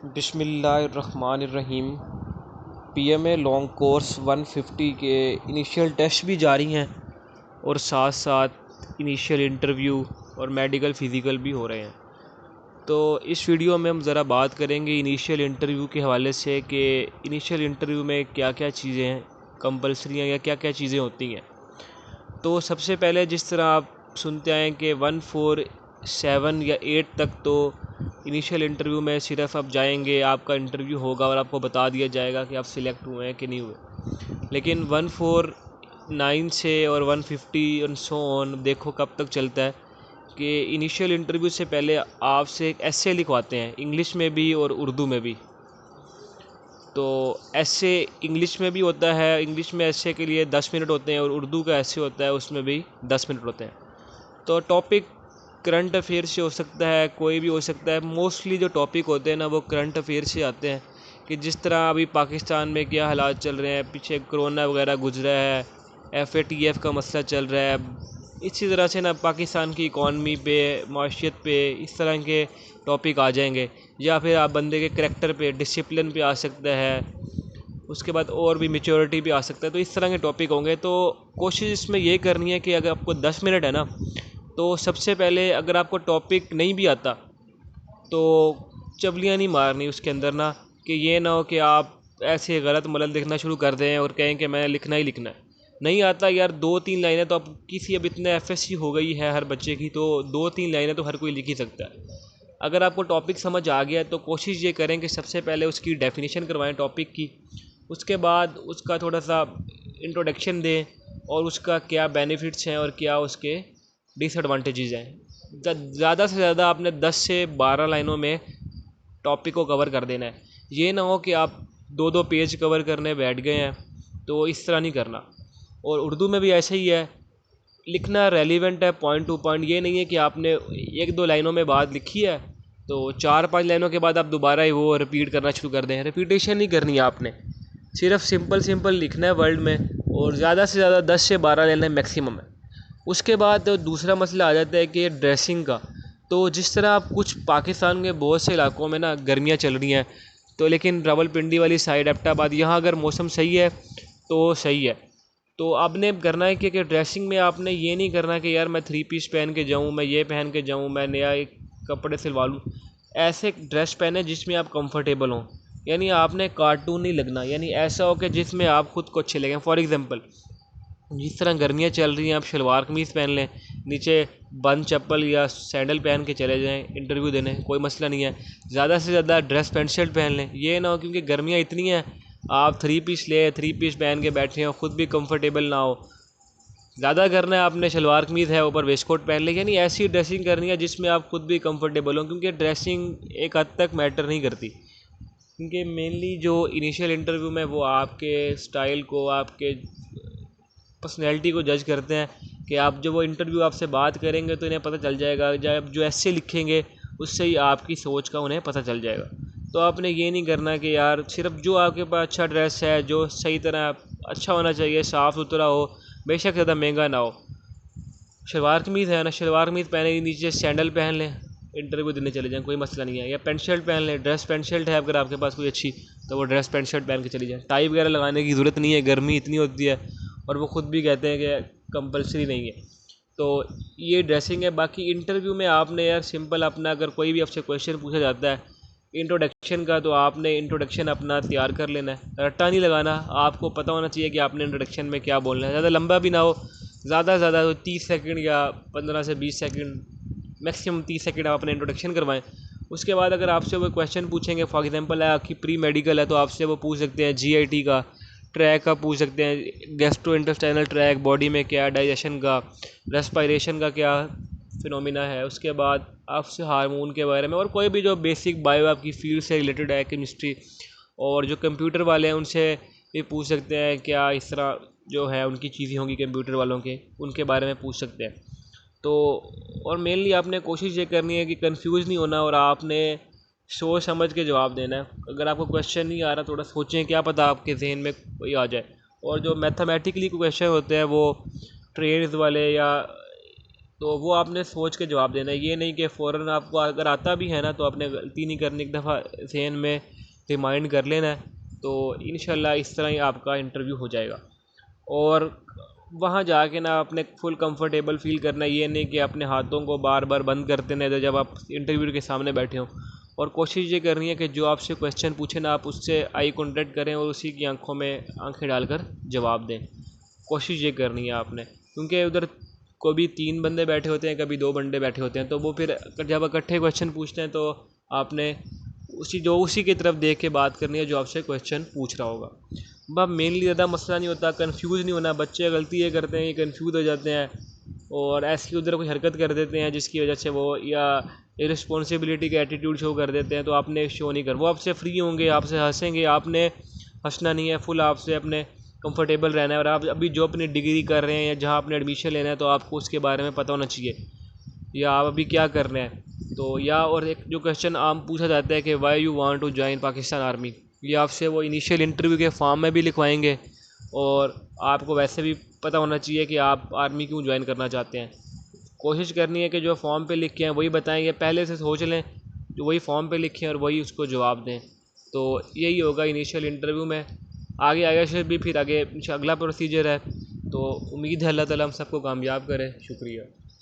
बिस्मिल्लाहिर्रहमानिर्रहीम। PMA long course 150 के initial test भी जारी हैं और साथ साथ इनिशियल इंटरव्यू और मेडिकल फ़िज़िकल भी हो रहे हैं। तो इस वीडियो में हम ज़रा बात करेंगे इनिशियल इंटरव्यू के हवाले से कि इनिशियल इंटरव्यू में क्या क्या चीज़ें हैं कंपल्सरी हैं या क्या क्या चीज़ें होती हैं। तो सबसे पहले जिस तरह आप सुनते आए कि 1, 4, 7 या 8 तक तो इनिशियल इंटरव्यू में सिर्फ आप जाएंगे, आपका इंटरव्यू होगा और आपको बता दिया जाएगा कि आप सिलेक्ट हुए हैं कि नहीं हुए। लेकिन 1, 4, 9 से और 150 और सो ऑन देखो कब तक चलता है कि इनिशियल इंटरव्यू से पहले आपसे एक एसे लिखवाते हैं, इंग्लिश में भी और उर्दू में भी। तो ऐसे इंग्लिश में भी होता है, इंग्लिश में ऐसे के लिए 10 मिनट होते हैं और उर्दू का ऐसे होता है, उसमें भी 10 मिनट होते हैं। तो टॉपिक करंट अफेयर से हो सकता है, कोई भी हो सकता है। मोस्टली जो टॉपिक होते हैं ना वो करंट अफेयर से आते हैं कि जिस तरह अभी पाकिस्तान में क्या हालात चल रहे हैं, पीछे कोरोना वगैरह गुजरा है, FATF का मसला चल रहा है। इसी तरह से ना पाकिस्तान की इकॉनमी पे, माशियत पे इस तरह के टॉपिक आ जाएंगे, या फिर आप बंदे के करैक्टर पे, डिसिप्लिन पे आ सकता है। उसके बाद और भी मैच्योरिटी भी आ सकता है। तो इस तरह के टॉपिक होंगे। तो कोशिश इसमें ये करनी है कि अगर आपको 10 मिनट है ना, तो सबसे पहले अगर आपको टॉपिक नहीं भी आता तो चबलियाँ नहीं मारनी उसके अंदर ना, कि ये ना हो कि आप ऐसे गलत मलत लिखना शुरू कर दें और कहें कि मैंने लिखना ही लिखना है। नहीं आता यार, 2-3 लाइनें तो अब किसी, अब इतने FSC हो गई है हर बच्चे की, तो 2-3 लाइनें तो हर कोई लिख ही सकता है। अगर आपको टॉपिक समझ आ गया तो कोशिश ये करें कि सबसे पहले उसकी डेफिनेशन करवाएं टॉपिक की। उसके बाद उसका थोड़ा सा इंट्रोडक्शन दें और उसका क्या बेनिफिट्स हैं और क्या उसके डिसएडवांटेजेस हैं। ज़्यादा से ज़्यादा आपने 10 से 12 लाइनों में टॉपिक को कवर कर देना है। ये ना हो कि आप 2-2 पेज कवर करने बैठ गए हैं, तो इस तरह नहीं करना। और उर्दू में भी ऐसे ही है, लिखना रेलिवेंट है, पॉइंट टू पॉइंट। ये नहीं है कि आपने 1-2 लाइनों में बात लिखी है तो 4-5 लाइनों के बाद आप दोबारा ही वो रिपीट करना शुरू कर दें। रिपीटेशन नहीं करनी है आपने, सिर्फ सिंपल लिखना है वर्ड में, और ज़्यादा से ज़्यादा 10 से 12 लेना है मैक्सिमम है। उसके बाद दूसरा मसला आ जाता है कि ड्रेसिंग का। तो जिस तरह आप कुछ पाकिस्तान के बहुत से इलाकों में ना गर्मियाँ चल रही हैं, तो लेकिन रावलपिंडी वाली साइड, एबटाबाद, यहाँ अगर मौसम सही है तो सही है। तो आपने करना है कि ड्रेसिंग में आपने ये नहीं करना कि यार मैं 3 पीस पहन के जाऊँ, मैं ये पहन के जाऊँ, मैं नया एक कपड़े सिलवा लूँ। ऐसे ड्रेस पहने जिसमें आप कंफर्टेबल हों, यानी आपने कार्टून नहीं लगना, यानी ऐसा हो कि जिसमें आप खुद को अच्छे लगें। फॉर एग्जांपल, जिस तरह गर्मियाँ चल रही हैं, आप शलवार कमीज़ पहन लें, नीचे बंद चप्पल या सैंडल पहन के चले जाएं इंटरव्यू देने, कोई मसला नहीं है। ज़्यादा से ज़्यादा ड्रेस पैंट शर्ट पहन लें। ये ना हो क्योंकि गर्मियाँ इतनी हैं, आप 3 पीस ले 3 पीस पहन के बैठे हो, ख़ुद भी कंफर्टेबल ना हो। ज़्यादा करना है आपने, शलवार कमीज़ है, ऊपर वेस्ट कोट पहन ले, यानी ऐसी ड्रेसिंग करनी है जिसमें आप खुद भी कंफर्टेबल हो, क्योंकि ड्रेसिंग एक हद तक मैटर नहीं करती। क्योंकि मेनली जो इनिशियल इंटरव्यू में वो आपके स्टाइल को, आपके पर्सनैलिटी को जज करते हैं कि आप, जो वो इंटरव्यू आपसे बात करेंगे तो इन्हें पता चल जाएगा, जब जो ऐसे लिखेंगे उससे ही आपकी सोच का उन्हें पता चल जाएगा। तो आपने ये नहीं करना कि यार सिर्फ जो आपके पास अच्छा ड्रेस है, जो सही तरह अच्छा होना चाहिए, साफ़ सुथरा हो, बेशक ज़्यादा महंगा ना हो। शलवार कमीज़ है ना, शलवार कमीज़ पहने नीचे सैंडल पहन लें, इंटरव्यू देने चले जाएँ, कोई मसला नहीं है। या पेंट शर्ट पहन लें, ड्रेस पेंट शर्ट है अगर आपके पास कोई अच्छी, तो वो ड्रेस पेंट शर्ट पहन के चली जाए। टाई वगैरह लगाने की ज़रूरत नहीं है, गर्मी इतनी होती है, और वो ख़ुद भी कहते हैं कि कंपलसरी नहीं है। तो ये ड्रेसिंग है। बाकी इंटरव्यू में आपने यार सिंपल अपना, अगर कोई भी आपसे क्वेश्चन पूछा जाता है इंट्रोडक्शन का, तो आपने इंट्रोडक्शन अपना तैयार कर लेना है, रट्टा नहीं लगाना। आपको पता होना चाहिए कि आपने इंट्रोडक्शन में क्या बोलना है। ज़्यादा लंबा भी ना हो, ज़्यादा से ज़्यादा 30 सेकंड या 15 से 20 सेकंड, मैक्सिमम 30 सेकंड आप अपने इंट्रोडक्शन करवाएं। उसके बाद अगर आपसे वो क्वेश्चन पूछेंगे, फॉर एग्जांपल है आपकी प्री मेडिकल है, तो आपसे वो पूछ सकते हैं GIT का ट्रैक का, पूछ सकते हैं गैस्ट्रो इंटेस्टाइनल ट्रैक, बॉडी में क्या डाइजेशन का, रेस्पिरेशन का क्या फिनोमिना है। उसके बाद आपसे हार्मोन के बारे में, और कोई भी जो बेसिक बायो आपकी फील्ड से रिलेटेड है, केमिस्ट्री। और जो कंप्यूटर वाले हैं उनसे भी पूछ सकते हैं, क्या इस तरह जो है उनकी चीज़ें होंगी कंप्यूटर वालों के, उनके बारे में पूछ सकते हैं। तो और मेनली आपने कोशिश ये करनी है कि कंफ्यूज नहीं होना, और आपने सोच समझ के जवाब देना है। अगर आपको क्वेश्चन नहीं आ रहा, थोड़ा सोचें, क्या पता आपके जहन में कोई आ जाए। और जो मैथमेटिकली क्वेश्चन होते हैं वो ट्रेड्स वाले या तो वो आपने सोच के जवाब देना है। ये नहीं कि फ़ौरन आपको अगर आता भी है ना तो आपने गलती नहीं करनी, एक दफ़ा ज़हन में रिमाइंड कर लेना है, तो इंशाल्लाह इस तरह ही आपका इंटरव्यू हो जाएगा। और वहाँ जाके ना अपने फुल कंफर्टेबल फ़ील करना, ये नहीं कि अपने हाथों को बार बार बंद करते नहीं जब आप इंटरव्यू के सामने बैठे हों। और कोशिश ये करनी है कि जो आपसे क्वेश्चन पूछे ना आप उससे आई कांटेक्ट करें और उसी की आंखों में आंखें डालकर जवाब दें। कोशिश ये करनी है आपने, क्योंकि उधर कभी 3 बंदे बैठे होते हैं, कभी 2 बंदे बैठे होते हैं, तो वो फिर जब इकट्ठे क्वेश्चन पूछते हैं तो आपने उसी की तरफ देख के बात करनी है जो आपसे क्वेश्चन पूछ रहा होगा। अब मेनली ज़्यादा मसला नहीं होता, कंफ्यूज नहीं होना। बच्चे गलती ये करते हैं, ये कंफ्यूज हो जाते हैं और ऐसी उधर कोई हरकत कर देते हैं जिसकी वजह से वो या इरिस्पॉन्सिबिलिटी का एटीट्यूड शो कर देते हैं, तो आपने शो नहीं कर, वो आपसे फ्री होंगे, आपसे हंसेंगे, आपने हंसना नहीं है, फुल आपसे अपने कंफर्टेबल रहना है। और आप अभी जो अपनी डिग्री कर रहे हैं या जहाँ आपने एडमिशन लेना है तो आपको उसके बारे में पता होना चाहिए, या आप अभी क्या कर रहे हैं। तो या और एक जो क्वेश्चन आम पूछा जाता है कि why you want to join Pakistan army, ये आपसे वो इनिशियल इंटरव्यू के फॉर्म में भी लिखवाएंगे। और आपको वैसे भी पता होना चाहिए कि आप आर्मी क्यों ज्वाइन करना चाहते हैं। कोशिश करनी है कि जो फॉर्म पे लिखे हैं वही बताएं, या पहले से सोच लें जो वही फॉर्म पे लिखे हैं और वही उसको जवाब दें। तो यही होगा इनिशियल इंटरव्यू में। आगे आगे से भी फिर आगे अगला प्रोसीजर है। तो उम्मीद है अल्लाह ताला हम सबको कामयाब करे। शुक्रिया।